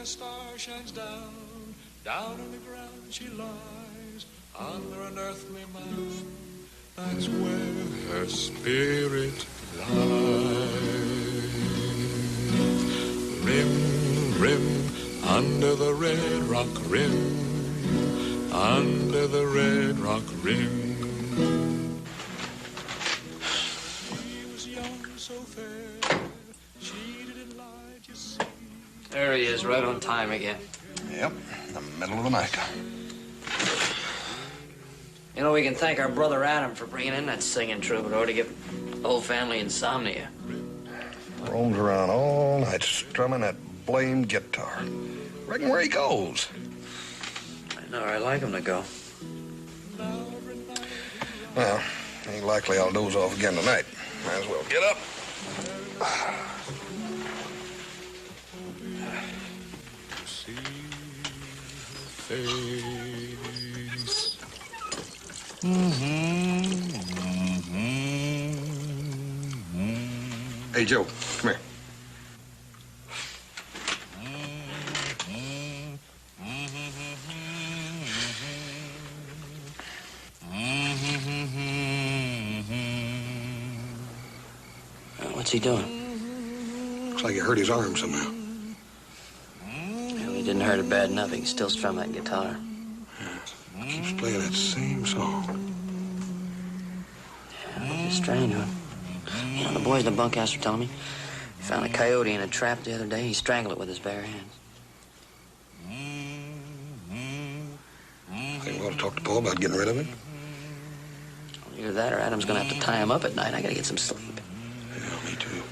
a star shines down, down on the ground she lies, under an earthly mound. That's where her spirit lies. Rim, rim, under the red rock rim, under the red rock rim. She was young, so fair, she didn't lie, you see. There he is, right on time again. Yep, in the middle of the night. You know, we can thank our brother Adam for bringing in that singing troubadour to give the whole family insomnia. Roams around all night strumming that blamed guitar. Reckon where he goes. I know, I like him to go. Well, ain't likely I'll doze off again tonight. Might as well get up. Hey, Joe, come here. What's he doing? Looks like he hurt his arm somehow. Well, he didn't hurt it bad enough. He can still strum that guitar. Yeah. Keeps playing that same song. Yeah, it's a strange one. You know, the boys in the bunkhouse were telling me he found a coyote in a trap the other day. He strangled it with his bare hands. I think we ought to talk to Paul about getting rid of it. Either that or Adam's gonna have to tie him up at night. I gotta get some sleep. Yeah, me too.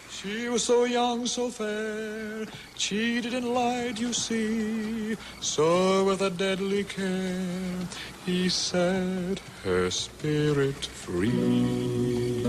She was so young, so fair, cheated and lied, you see. So with a deadly care, he set her spirit free.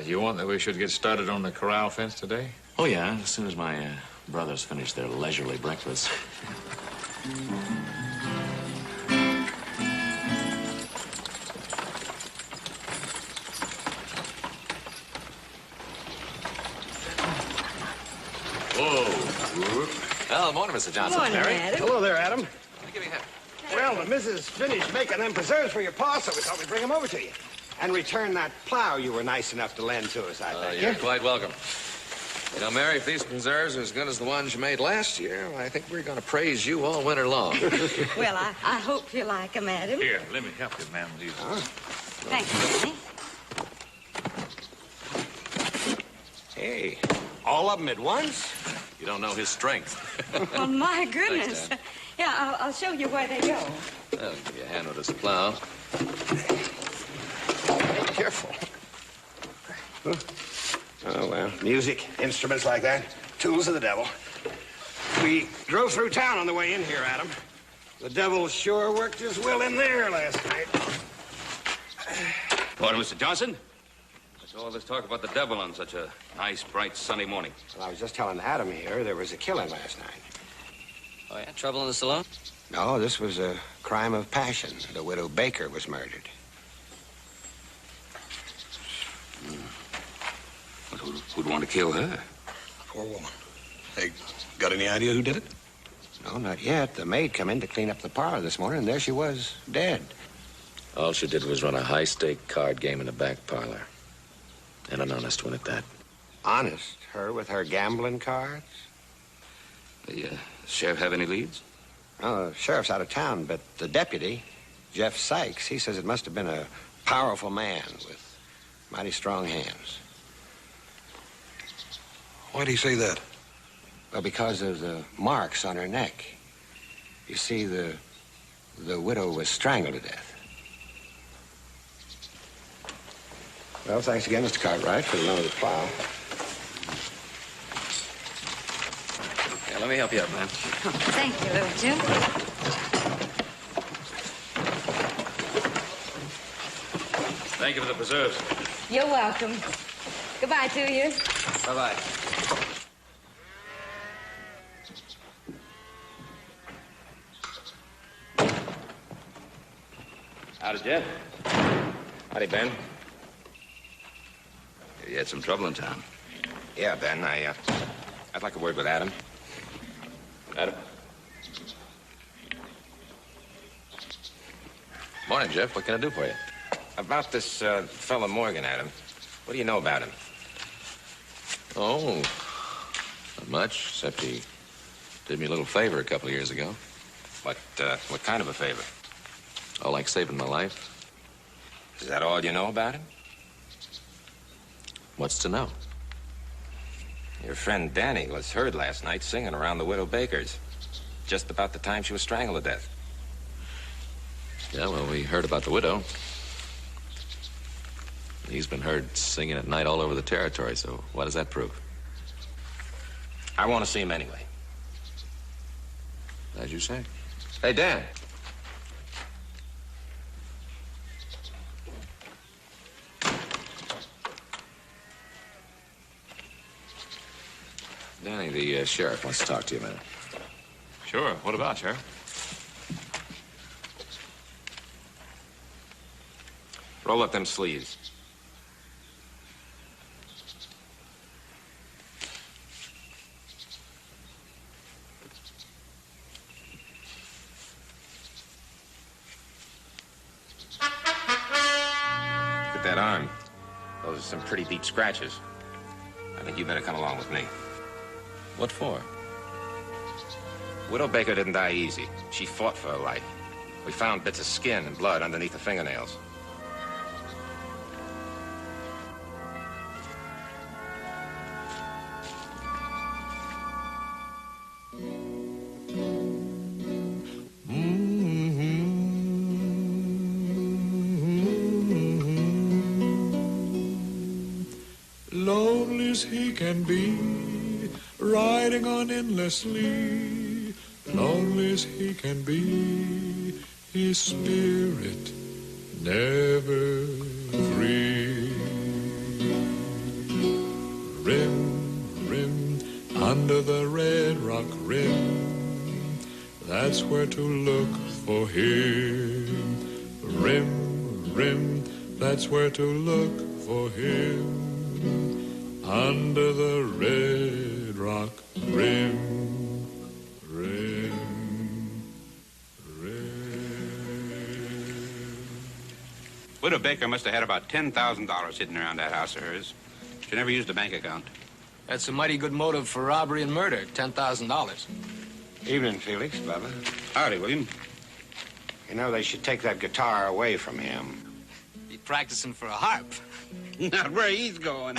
You want that we should get started on the corral fence today? Oh, yeah, as soon as my brothers finish their leisurely breakfast. Whoa. Well, morning, Mr. Johnson. Morning, Mary. Adam. Hello there, Adam. Give me a hand. Well, the missus finished making them preserves for your pa, so we thought we'd bring them over to you. And return that plow you were nice enough to lend to us, I think. You're quite welcome. You know, Mary, if these preserves are as good as the ones you made last year, well, I think we're going to praise you all winter long. Well, I hope you like them, Adam. Here, let me help you, ma'am. These. Thank you, Danny. Hey, all of them at once? You don't know his strength. Well, my goodness. Thanks, Yeah, I'll show you where they go. I'll give you a hand with this plow. Be careful. Oh, well, music, instruments like that, tools of the devil. We drove through town on the way in here, Adam. The devil sure worked his will in there last night. What, Mr. Johnson? What's all this talk about the devil on such a nice, bright, sunny morning? Well, I was just telling Adam here there was a killing last night. Oh, yeah? Trouble in the saloon? No, this was a crime of passion. The widow Baker was murdered. But who'd want to kill her? Poor woman. Hey, got any idea who did it? No, not yet. The maid come in to clean up the parlor this morning, and there she was, dead. All she did was run a high-stake card game in the back parlor. And an honest one at that. Honest? Her with her gambling cards? The sheriff have any leads? Oh, the sheriff's out of town, but the deputy, Jeff Sykes, he says it must have been a powerful man with mighty strong hands. Why'd he say that? Well, because of the marks on her neck. You see, the widow was strangled to death. Well, thanks again, Mr. Cartwright, for the loan of the plow. Yeah, let me help you out, man. Thank you, little Jim. Thank you for the preserves. You're welcome. Goodbye to you. Bye-bye. Howdy, Jeff. Howdy, Ben. You had some trouble in town. Yeah, Ben, I'd like a word with Adam. Adam? Morning, Jeff. What can I do for you? About this fellow Morgan, Adam. What do you know about him? Oh, not much, except he did me a little favor a couple of years ago. What kind of a favor? Oh, like saving my life. Is that all you know about him? What's to know? Your friend Danny was heard last night singing around the Widow Baker's. Just about the time she was strangled to death. Yeah, well, we heard about the widow. He's been heard singing at night all over the territory, so what does that prove? I want to see him anyway. As you say. Hey, Dan. Danny, the sheriff wants to talk to you a minute. Sure. What about, Sheriff? Roll up them sleeves. Look at that arm. Those are some pretty deep scratches. I think you better come along with me. What for? Widow Baker didn't die easy. She fought for her life. We found bits of skin and blood underneath the fingernails. Lonely as he can be, riding on endlessly, lonely as he can be, his spirit never free. Rim, rim, under the red rock rim, that's where to look for him. Rim, rim, that's where to look for him. Under the red rock rim, rim, rim. Widow Baker must have had about $10,000 hidden around that house of hers. She never used a bank account. That's a mighty good motive for robbery and murder, $10,000. Evening, Felix, Bubba. Howdy, William. You know, they should take that guitar away from him. Be practicing for a harp. Not where he's going.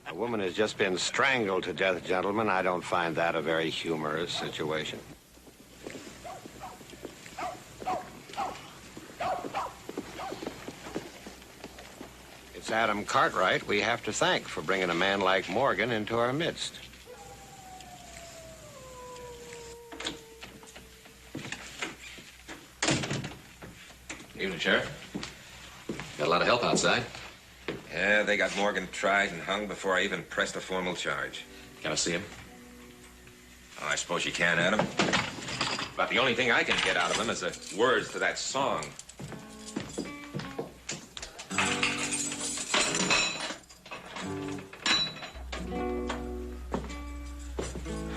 A woman has just been strangled to death, gentlemen. I don't find that a very humorous situation. It's Adam Cartwright we have to thank for bringing a man like Morgan into our midst. Evening, Sheriff. Got a lot of help outside. Yeah, they got Morgan tried and hung before I even pressed a formal charge. Can I see him? Oh, I suppose you can, Adam. About the only thing I can get out of him is the words to that song.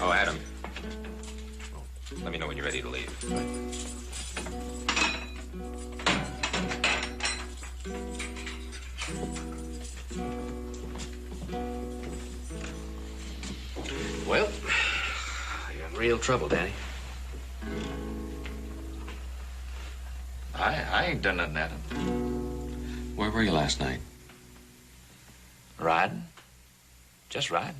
Oh, Adam. Let me know when you're ready to leave. real trouble, Danny. I ain't done nothing, Adam. Where were you last night? Riding. Just riding.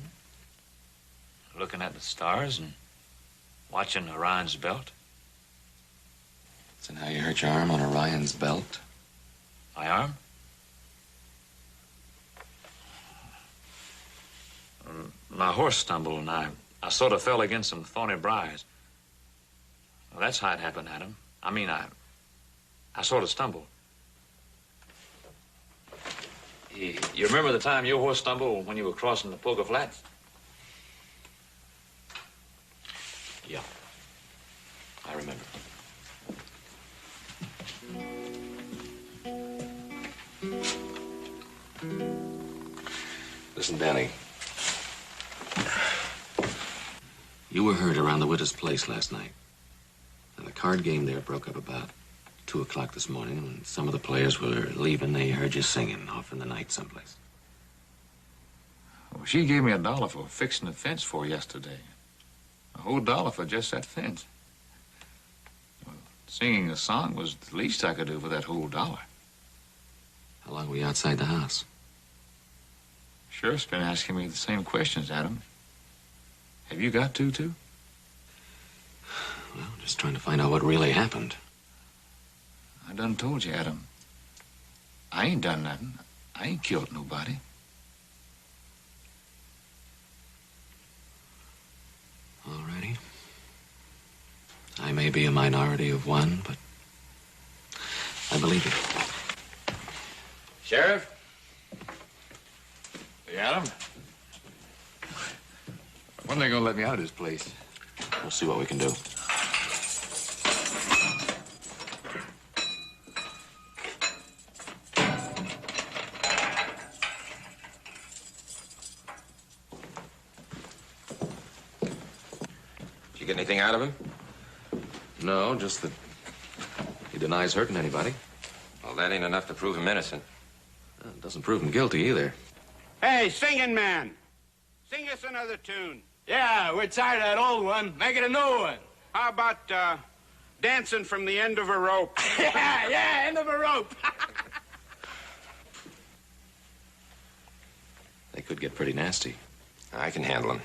Looking at the stars and watching Orion's belt. Is that how you hurt your arm on Orion's belt? My arm? My horse stumbled and I sort of fell against some thorny briars. Well, that's how it happened, Adam. I mean, I sort of stumbled. You remember the time your horse stumbled when you were crossing the Poker Flats? Yeah, I remember. Listen, Danny. You were heard around the widow's place last night. And the card game there broke up about 2 o'clock this morning. When some of the players were leaving, they heard you singing off in the night someplace. Well, she gave me $1 for fixing the fence for yesterday. A whole $1 for just that fence. Well, singing a song was the least I could do for that whole $1. How long were you outside the house? Sheriff's been asking me the same questions, Adam. Have you got to, too? Well, just trying to find out what really happened. I done told you, Adam. I ain't done nothing. I ain't killed nobody. Alrighty. I may be a minority of one, but I believe it. Sheriff? Hey, Adam? When are they gonna let me out of this place? We'll see what we can do. Did you get anything out of him? No, just that he denies hurting anybody. Well, that ain't enough to prove him innocent. It doesn't prove him guilty either. Hey, singing man, sing us another tune. Yeah, we're tired of that old one. Make it a new one. How about dancing from the end of a rope? yeah, end of a rope. They could get pretty nasty. I can handle him.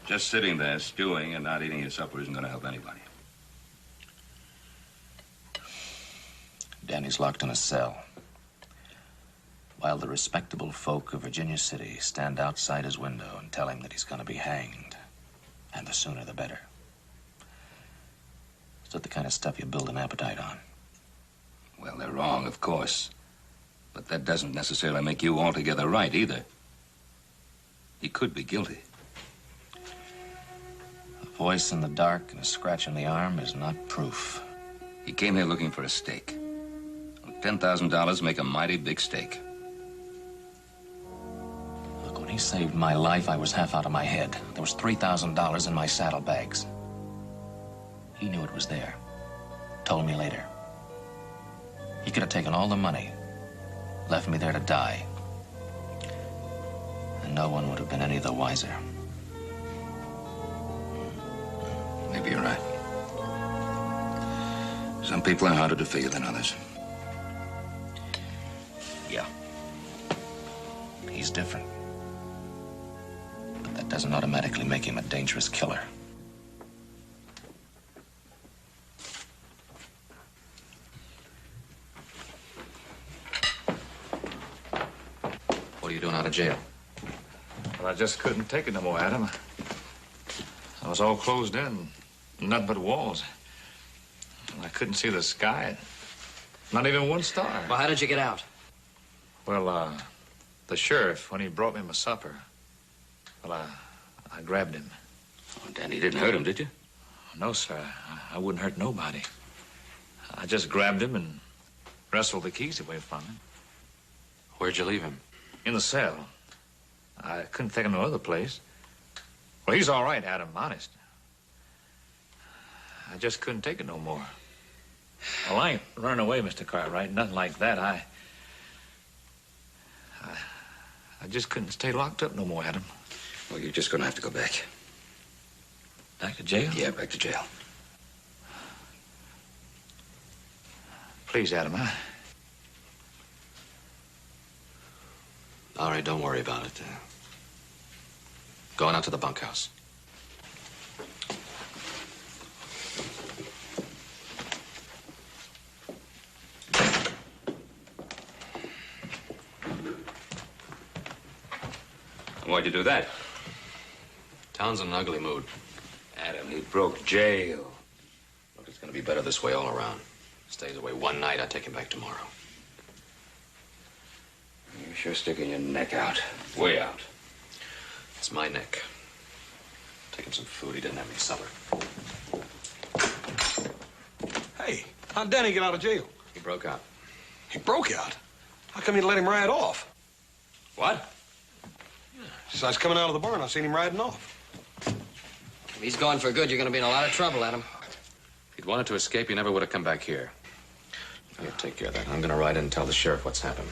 Just sitting there stewing and not eating your supper isn't going to help anybody. Danny's locked in a cell, while the respectable folk of Virginia City stand outside his window and tell him that he's going to be hanged, and the sooner the better. Is that the kind of stuff you build an appetite on? Well, they're wrong, of course. But that doesn't necessarily make you altogether right, either. He could be guilty. A voice in the dark and a scratch on the arm is not proof. He came here looking for a stake. $10,000 make a mighty big stake. Look, when he saved my life, I was half out of my head. There was $3,000 in my saddlebags. He knew it was there. Told me later. He could have taken all the money, left me there to die. And no one would have been any the wiser. Maybe you're right. Some people are harder to figure than others. Yeah. He's different. But that doesn't automatically make him a dangerous killer. What are you doing out of jail? Well, I just couldn't take it no more, Adam. I was all closed in, nothing but walls. I couldn't see the sky. Not even one star. Well, how did you get out? Well, the sheriff, when he brought me my supper, well, I grabbed him. Oh, Danny, you didn't hurt him, did you? No, sir. I wouldn't hurt nobody. I just grabbed him and wrestled the keys away from him. Where'd you leave him? In the cell. I couldn't take him no other place. Well, he's all right, Adam, honest. I just couldn't take it no more. Well, I ain't running away, Mr. Cartwright. Nothing like that. I just couldn't stay locked up no more, Adam. Well, you're just gonna have to go back. Back to jail? Yeah, back to jail. Please, Adam, All right, don't worry about it. Going out to the bunkhouse. Why'd you do that? Town's in an ugly mood. Adam, he broke jail. Look, it's gonna be better this way all around. Stays away one night, I take him back tomorrow. You're sure sticking your neck out. Way out. It's my neck. Take him some food. He didn't have any supper. Hey, how'd Danny get out of jail? He broke out. He broke out? How come you let him ride off? What? Since I was coming out of the barn, I seen him riding off. If he's gone for good, you're gonna be in a lot of trouble, Adam. If he'd wanted to escape, he never would have come back here. Here, take care of that. I'm gonna ride in and tell the sheriff what's happened.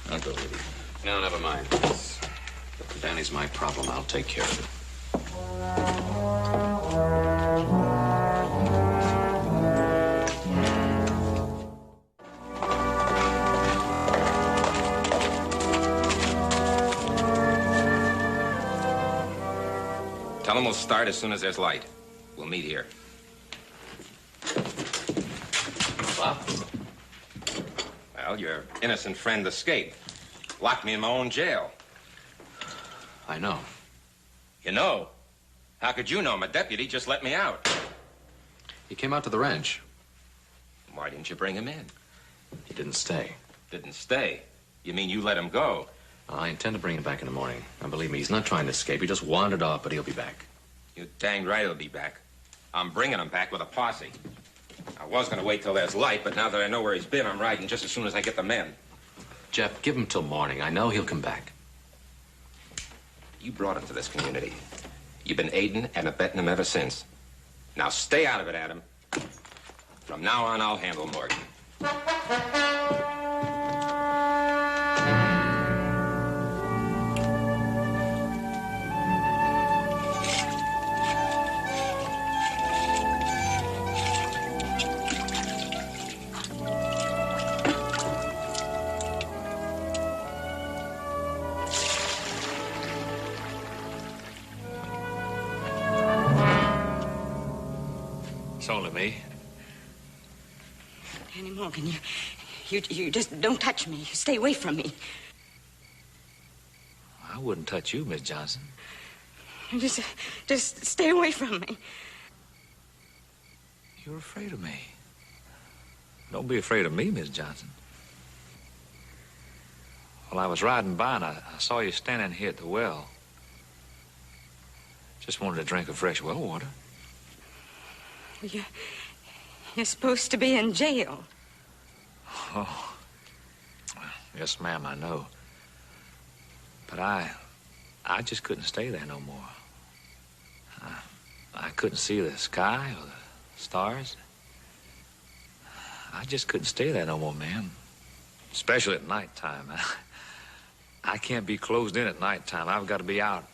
I'll go with you. No, never mind. If Danny's my problem, I'll take care of it. Tell him we'll start as soon as there's light. We'll meet here. Bob? Well, your innocent friend escaped. Locked me in my own jail. I know. You know? How could you know? I'm a deputy. Just let me out. He came out to the ranch. Why didn't you bring him in? He didn't stay. Didn't stay? You mean you let him go? I intend to bring him back in the morning. Now, believe me, he's not trying to escape. He just wandered off, but he'll be back. You dang right he'll be back. I'm bringing him back with a posse. I was going to wait till there's light, but now that I know where he's been, I'm riding just as soon as I get the men. Jeff, give him till morning. I know he'll come back. You brought him to this community. You've been aiding and abetting him ever since. Now stay out of it, Adam. From now on, I'll handle Morgan. It's only me. Danny Morgan, you just don't touch me. You stay away from me. I wouldn't touch you, Miss Johnson. Just stay away from me. You're afraid of me. Don't be afraid of me, Miss Johnson. Well, I was riding by and I saw you standing here at the well. Just wanted a drink of fresh well water. You're supposed to be in jail. Oh. Well, yes, ma'am, I know. But I just couldn't stay there no more. I couldn't see the sky or the stars. I just couldn't stay there no more, ma'am. Especially at nighttime. I can't be closed in at nighttime. I've got to be out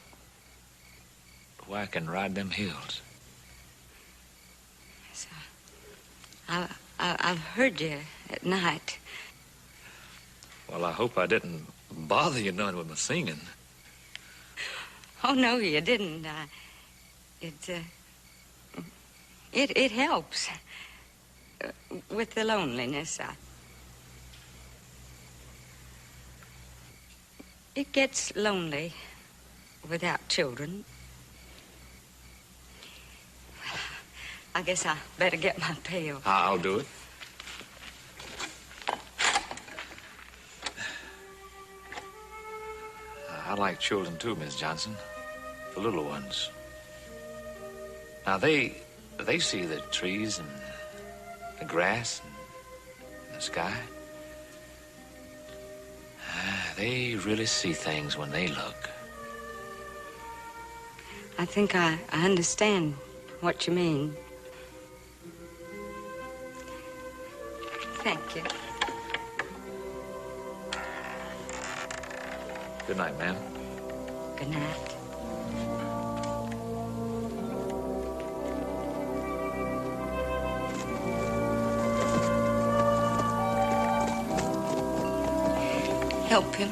where I can ride them hills. So, I've heard you at night. Well, I hope I didn't bother you none with my singing. Oh, no, you didn't. It helps with the loneliness. It gets lonely without children. I guess I better get my pail. I'll do it. I like children too, Miss Johnson. The little ones. Now, they see the trees and the grass and the sky. They really see things when they look. I think I understand what you mean. Thank you. Good night, ma'am. Good night. Help him.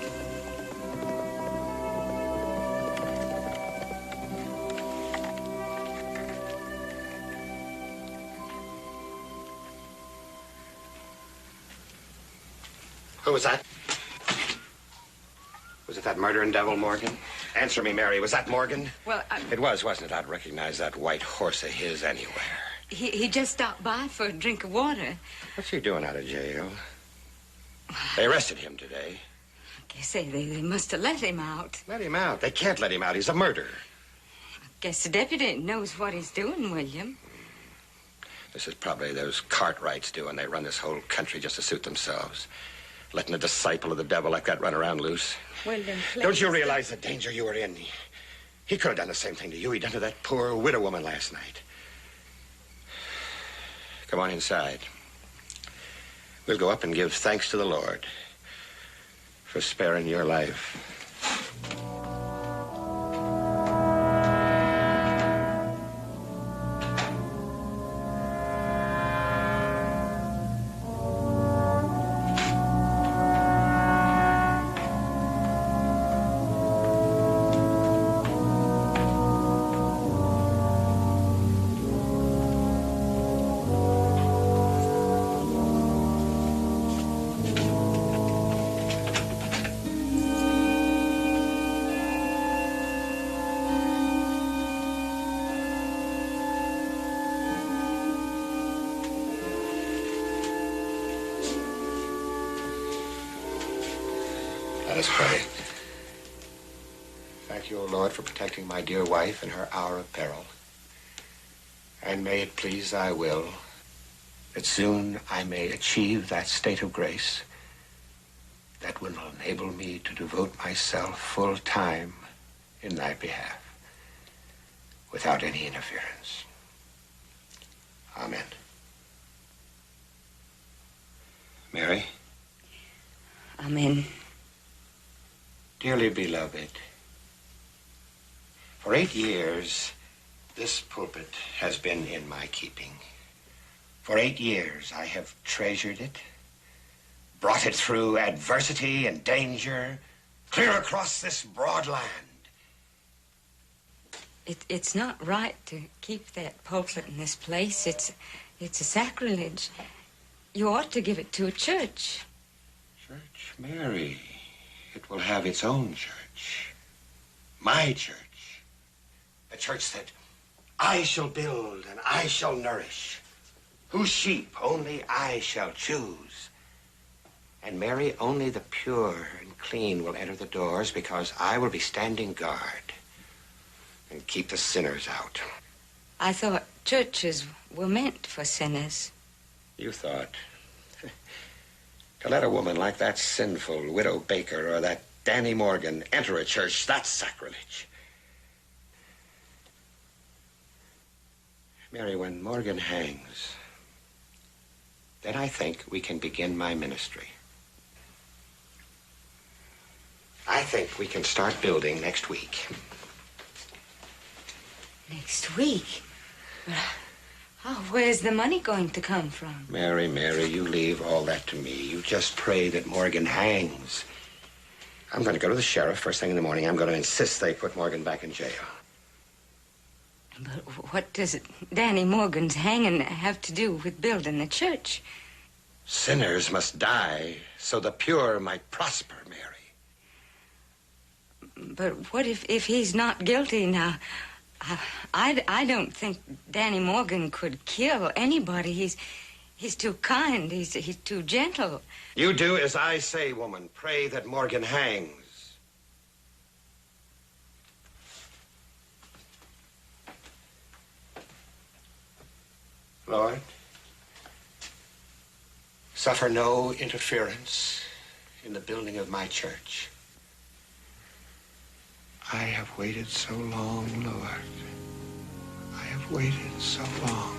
Who was that? Was it that murdering devil, Morgan? Answer me, Mary. Was that Morgan? Well, It was, wasn't it? I'd recognize that white horse of his anywhere. he just stopped by for a drink of water. What's he doing out of jail? They arrested him today. Guess they must have let him out. Let him out. They can't let him out. He's a murderer. Guess the deputy knows what he's doing, William. This is probably those Cartwrights doing. They run this whole country just to suit themselves. Letting a disciple of the devil like that run around loose. William, please. Don't you realize the danger you were in? He could have done the same thing to you he done to that poor widow woman last night. Come on inside. We'll go up and give thanks to the Lord for sparing your life. Let us pray. Thank you, O Lord, for protecting my dear wife in her hour of peril. And may it please thy will that soon I may achieve that state of grace that will enable me to devote myself full time in thy behalf without any interference. Amen. Mary? Amen. Dearly beloved, for 8 years, this pulpit has been in my keeping. For 8 years, I have treasured it, brought it through adversity and danger, clear across this broad land. It's not right to keep that pulpit in this place. It's a sacrilege. You ought to give it to a church. Church, Mary. It will have its own church. My church. A church that I shall build and I shall nourish. Whose sheep only I shall choose. And Mary, only the pure and clean will enter the doors because I will be standing guard and keep the sinners out. I thought churches were meant for sinners. You thought. To let a woman like that sinful widow Baker or that Danny Morgan enter a church, that's sacrilege. Mary, when Morgan hangs, then I think we can begin my ministry. I think we can start building next week. Next week? Oh, where's the money going to come from? Mary, you leave all that to me. You just pray that Morgan hangs. I'm going to go to the sheriff first thing in the morning. I'm going to insist they put Morgan back in jail. But what does Danny Morgan's hanging have to do with building the church? Sinners must die so the pure might prosper, Mary. But what if he's not guilty now? I don't think Danny Morgan could kill anybody. He's too kind. He's too gentle. You do as I say, woman. Pray that Morgan hangs. Lord, suffer no interference in the building of my church. I have waited so long, Lord. I have waited so long.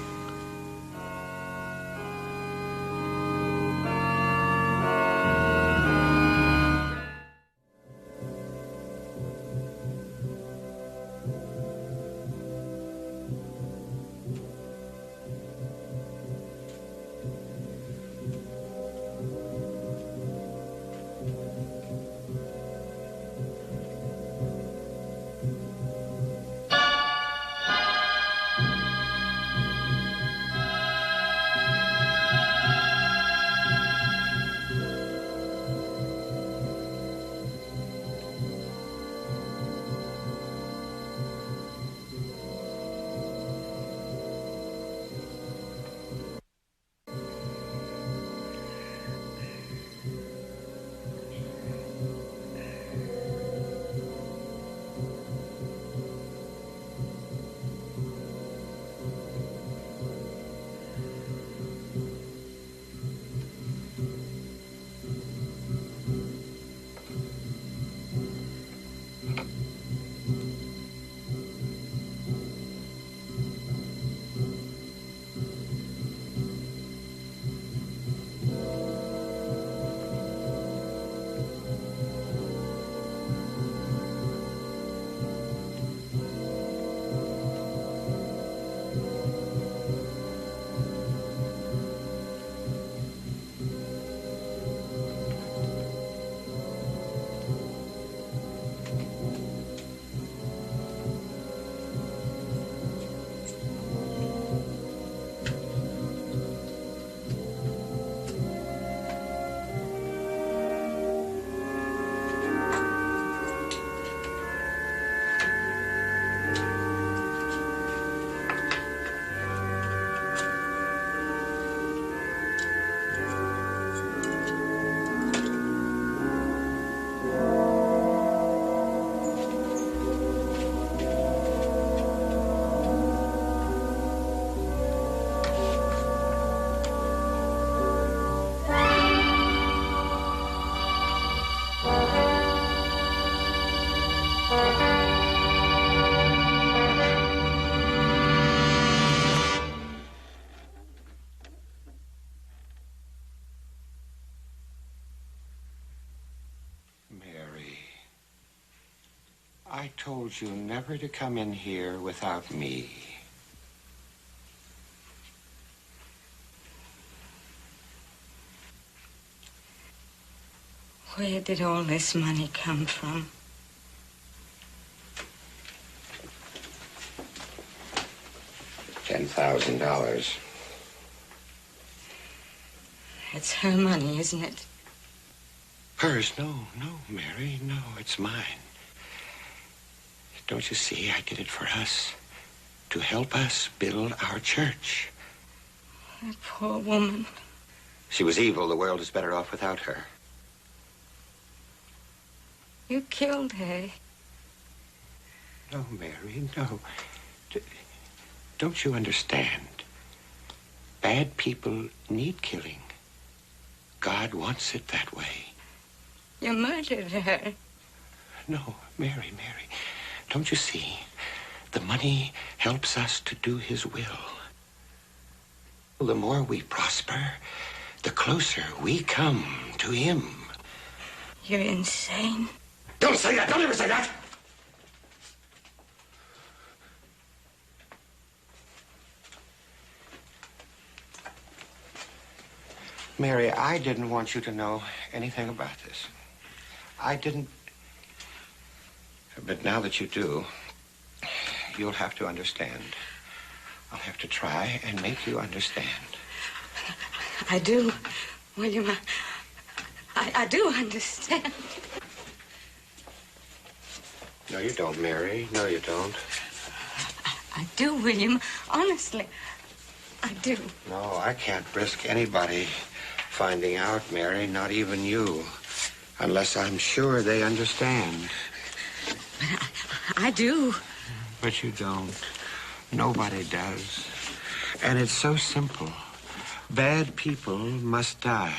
I told you never to come in here without me. Where did all this money come from? $10,000. It's her money, isn't it? Hers? No, Mary, no, it's mine. Don't you see, I did it for us. To help us build our church. That poor woman. She was evil. The world is better off without her. You killed her. No, Mary, no. Don't you understand? Bad people need killing. God wants it that way. You murdered her. No, Mary. Don't you see? The money helps us to do his will. The more we prosper, the closer we come to him. You're insane. Don't say that! Don't ever say that! Mary, I didn't want you to know anything about this. I didn't. But now that you do, you'll have to understand. I'll have to try and make you understand. I do, William. I do understand. No, you don't, Mary. No, you don't. I do, William. Honestly, I do. No, I can't risk anybody finding out, Mary, not even you, unless I'm sure they understand. But I do. But you don't. Nobody does. And it's so simple. Bad people must die.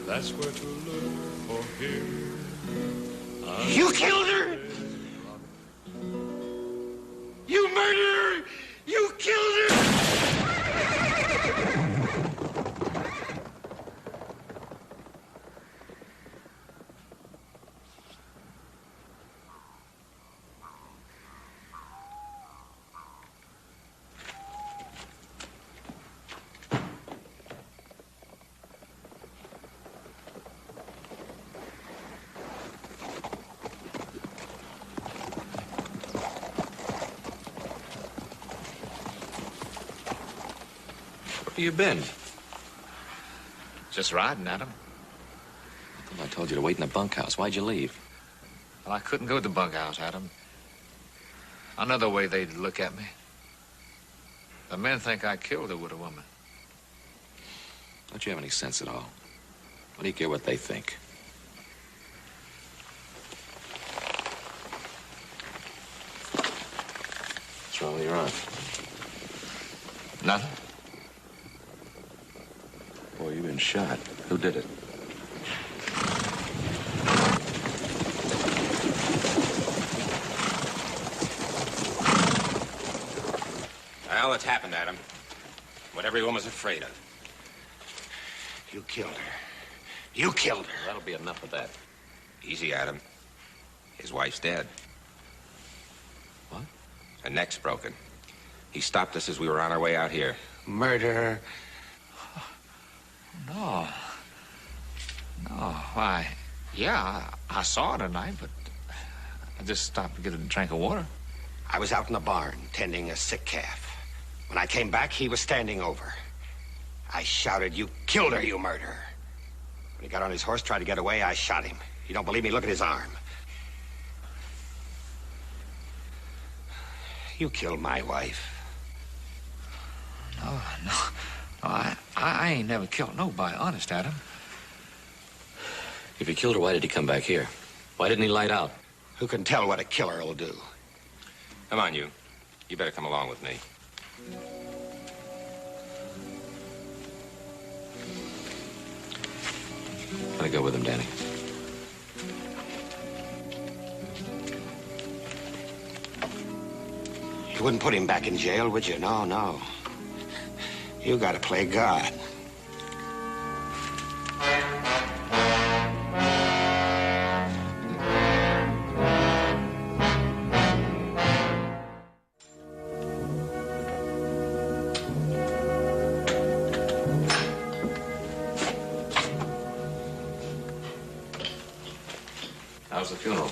That's where to look for him. You killed her! You murdered her! You killed her! Where you been? Just riding, Adam. I told you to wait in the bunkhouse. Why'd you leave? Well, I couldn't go to the bunkhouse, Adam. Another way they'd look at me. The men think I killed her with a woman. Don't you have any sense at all? What do you care what they think? What's wrong with your arm? Nothing. Boy, you've been shot. Who did it? Now it's happened, Adam. What everyone was afraid of. You killed her. You killed her. That'll be enough of that. Easy, Adam. His wife's dead. What? Her neck's broken. He stopped us as we were on our way out here. Murder. No. No, why, yeah, I saw her tonight, but I just stopped to get a drink of water. I was out in the barn tending a sick calf. When I came back, he was standing over. I shouted, "You killed her, you murderer." When he got on his horse, tried to get away, I shot him. You don't believe me? Look at his arm. You killed my wife. No, I ain't never killed nobody, honest, Adam. If he killed her, why did he come back here? Why didn't he light out? Who can tell what a killer will do? Come on, you. You better come along with me. Gotta go with him, Danny. You wouldn't put him back in jail, would you? No, no. You gotta play God. How's the funeral?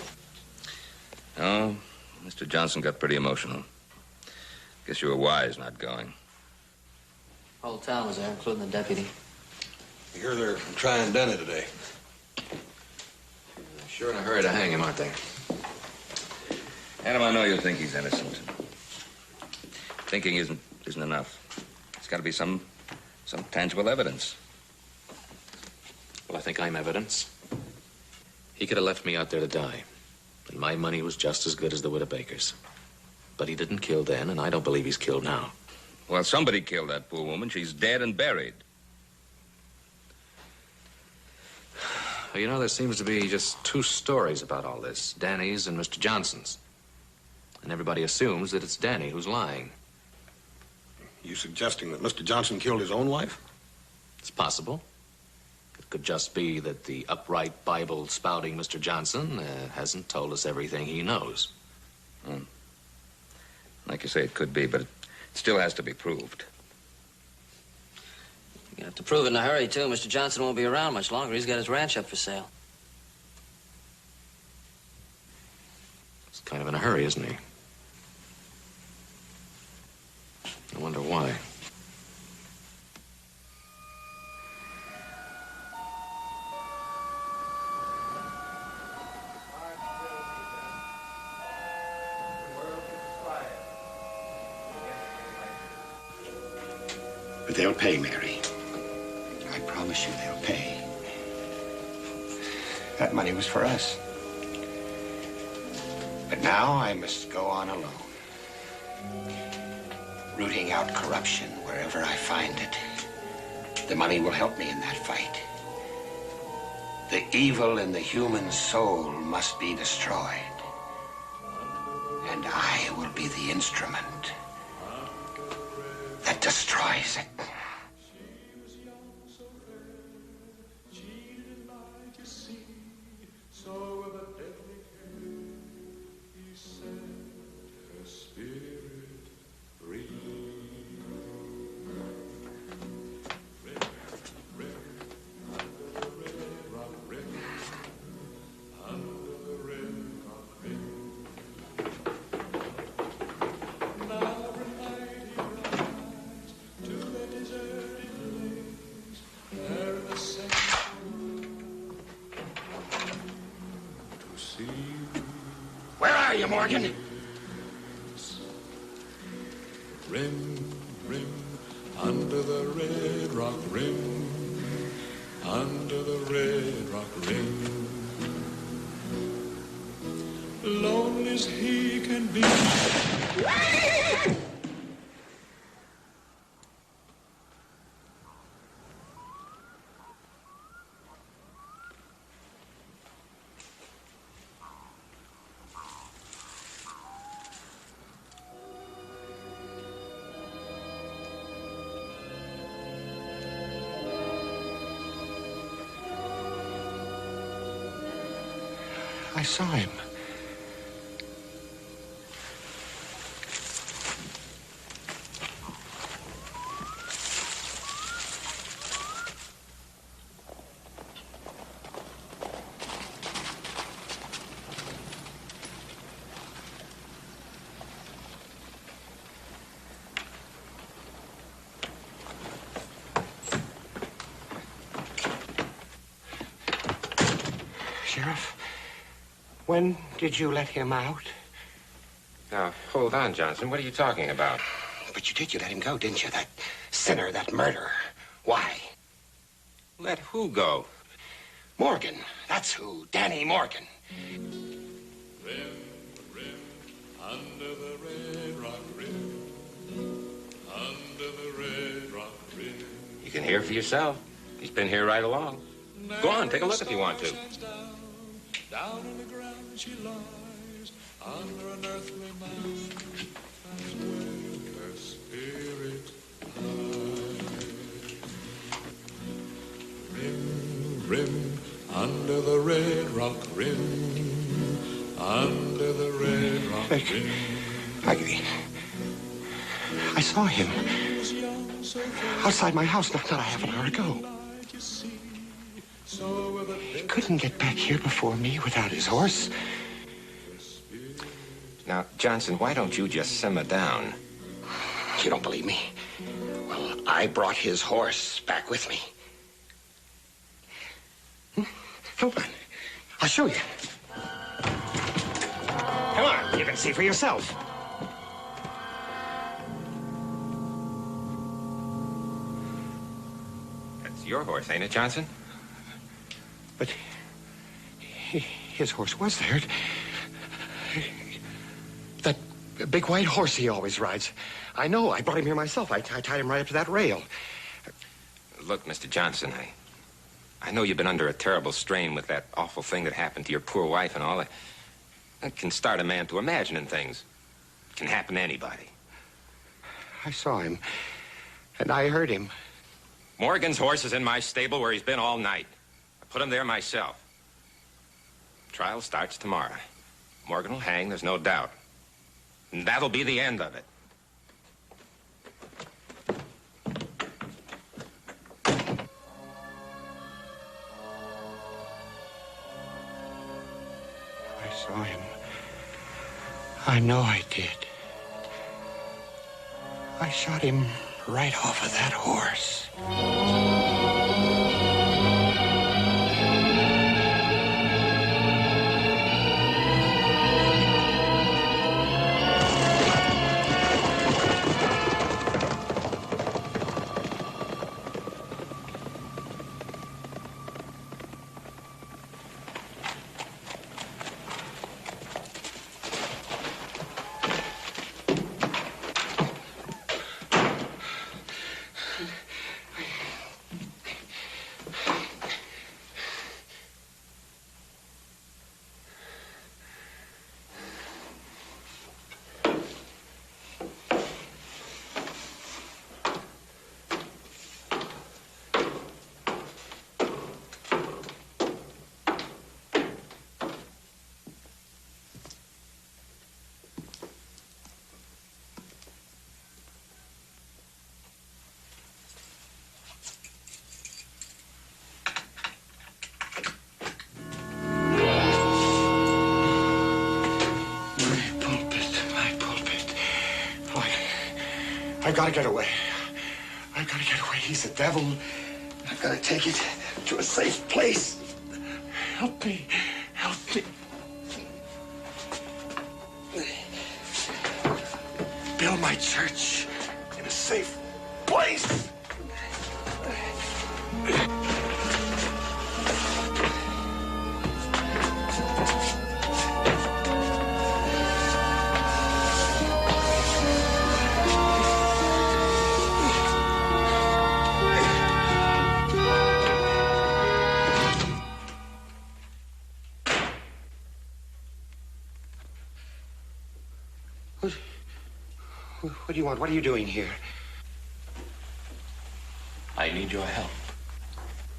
Oh, Mr. Johnson got pretty emotional. Guess you were wise not going. Whole town was there, including the deputy. I hear they're trying Denny today. Sure in a hurry to hang him, aren't they? Adam, I know you think he's innocent. Thinking isn't enough. There's got to be some tangible evidence. Well, I think I'm evidence. He could have left me out there to die, and my money was just as good as the widow Baker's. But he didn't kill then, and I don't believe he's killed now. Well, somebody killed that poor woman. She's dead and buried. Well, you know, there seems to be just two stories about all this, Danny's and Mr. Johnson's. And everybody assumes that it's Danny who's lying. You suggesting that Mr. Johnson killed his own wife? It's possible. It could just be that the upright Bible-spouting Mr. Johnson hasn't told us everything he knows. Like you say, it could be, but it still has to be proved. You have to prove it in a hurry, too. Mr. Johnson won't be around much longer. He's got his ranch up for sale. He's kind of in a hurry, isn't he? I wonder why. But they'll pay, Mary. I promise you they'll pay. That money was for us. But now I must go on alone. Rooting out corruption wherever I find it. The money will help me in that fight. The evil in the human soul must be destroyed. And I will be the instrument that destroys it. Morgan. Rim, rim, under the red rock rim, under the red rock rim. Lonely as he can be. I saw him. Sheriff, when did you let him out? Now, hold on, Johnson. What are you talking about? But you did. You let him go, didn't you? That sinner, that murderer. Why? Let who go? Morgan. That's who. Danny Morgan. Rim, rim, under the red rock rim. Under the red rock rim. You can hear for yourself. He's been here right along. Go on, take a look if you want to. Down in the ground she lies, under an earthly mound. That's where her spirit lies. Rim, rim, under the red rock rim. Under the red rock rim. I saw him outside my house not a half an hour ago. He couldn't get back here before me without his horse. Now, Johnson, why don't you just simmer down? You don't believe me? Well, I brought his horse back with me. Come on. I'll show you. Come on. You can see for yourself. That's your horse, ain't it, Johnson? But his horse was there. That big white horse he always rides. I know. I brought him here myself. I tied him right up to that rail. Look, Mr. Johnson, I know you've been under a terrible strain with that awful thing that happened to your poor wife and all. It can start a man to imagining things. It can happen to anybody. I saw him, and I heard him. Morgan's horse is in my stable where he's been all night. I put him there myself. Trial starts tomorrow. Morgan will hang, there's no doubt. And that'll be the end of it. I saw him. I know I did. I shot him right off of that horse. I've got to get away. I've got to get away. He's a devil. I've got to take it to a safe place. Help me. Help me. Build my church in a safe place. What do you want? What are you doing here? I need your help.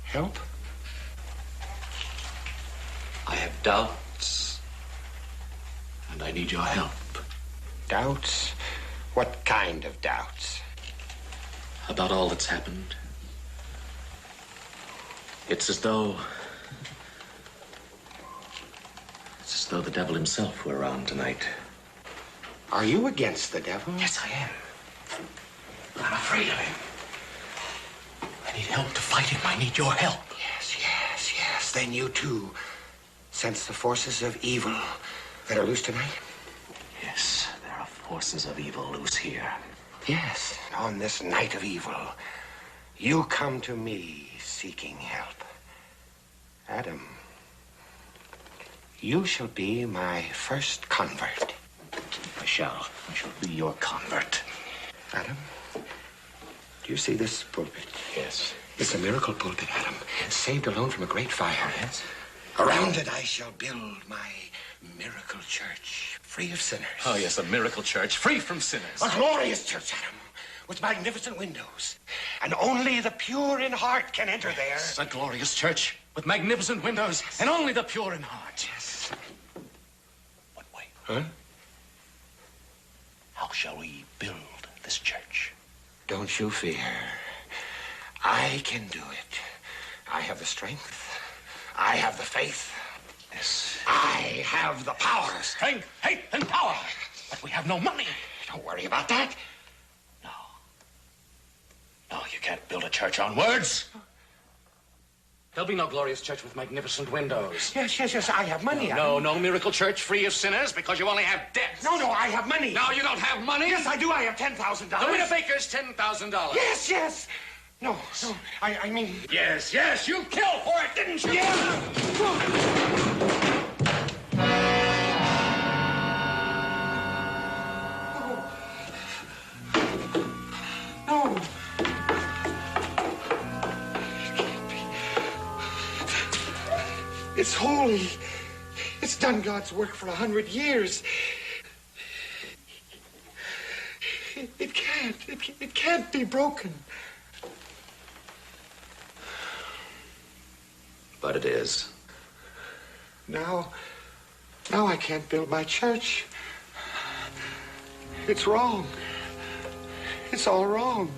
Help? I have doubts I need your help. Doubts? What kind of doubts? About all that's happened. It's as though the devil himself were around tonight. Are you against the devil? Yes, I am. But I'm afraid of him. I need help to fight him. I need your help. Yes. Then you too sense the forces of evil that are loose tonight? Yes, there are forces of evil loose here. Yes, on this night of evil, you come to me seeking help. Adam, you shall be my first convert. I shall be your convert. Adam, do you see this pulpit? Yes. It's a miracle pulpit, Adam. Saved alone from a great fire. Yes. Around it I shall build my miracle church, free of sinners. Oh, yes, a miracle church, free from sinners. A glorious church, Adam, with magnificent windows. And only the pure in heart can enter there. Yes, a glorious church with magnificent windows, and only the pure in heart. Yes. But wait. Huh? How shall we build this church? Don't you fear. I can do it. I have the strength. I have the faith. Yes. I have the power. Strength, faith, and power. But we have no money. Don't worry about that. No, you can't build a church on words. There'll be no glorious church with magnificent windows. Yes. I have money. No miracle church free of sinners because you only have debt. No, I have money. No, you don't have money? Yes, I do. I have $10,000. The Winter Baker's $10,000. Yes. No, I mean... Yes, you killed for it, didn't you? No. It's holy. It's done God's work for 100 years. It can't be broken. But it is. Now I can't build my church. It's wrong. It's all wrong.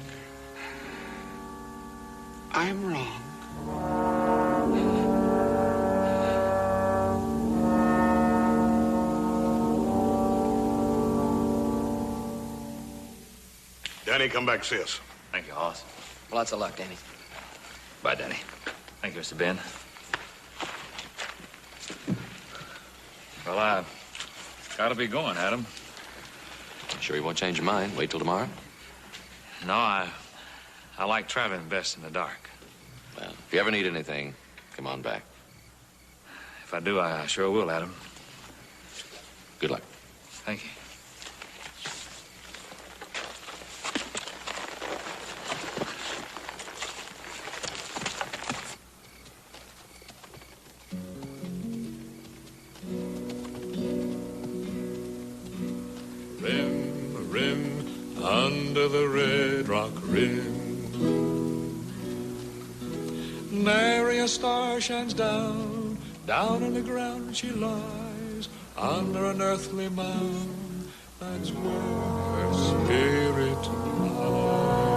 I'm wrong. Danny, come back, see us. Thank you, Hoss. Lots of luck, Danny. Bye, Danny. Thank you, Mr. Ben. Well, I gotta be going, Adam. Sure you won't change your mind? Wait till tomorrow? No, I like traveling best in the dark. Well, if you ever need anything, come on back. If I do, I sure will, Adam. Good luck. Thank you. Under the red rock rim, nary a star shines down on the ground she lies, under an earthly mound, that's where her spirit lies.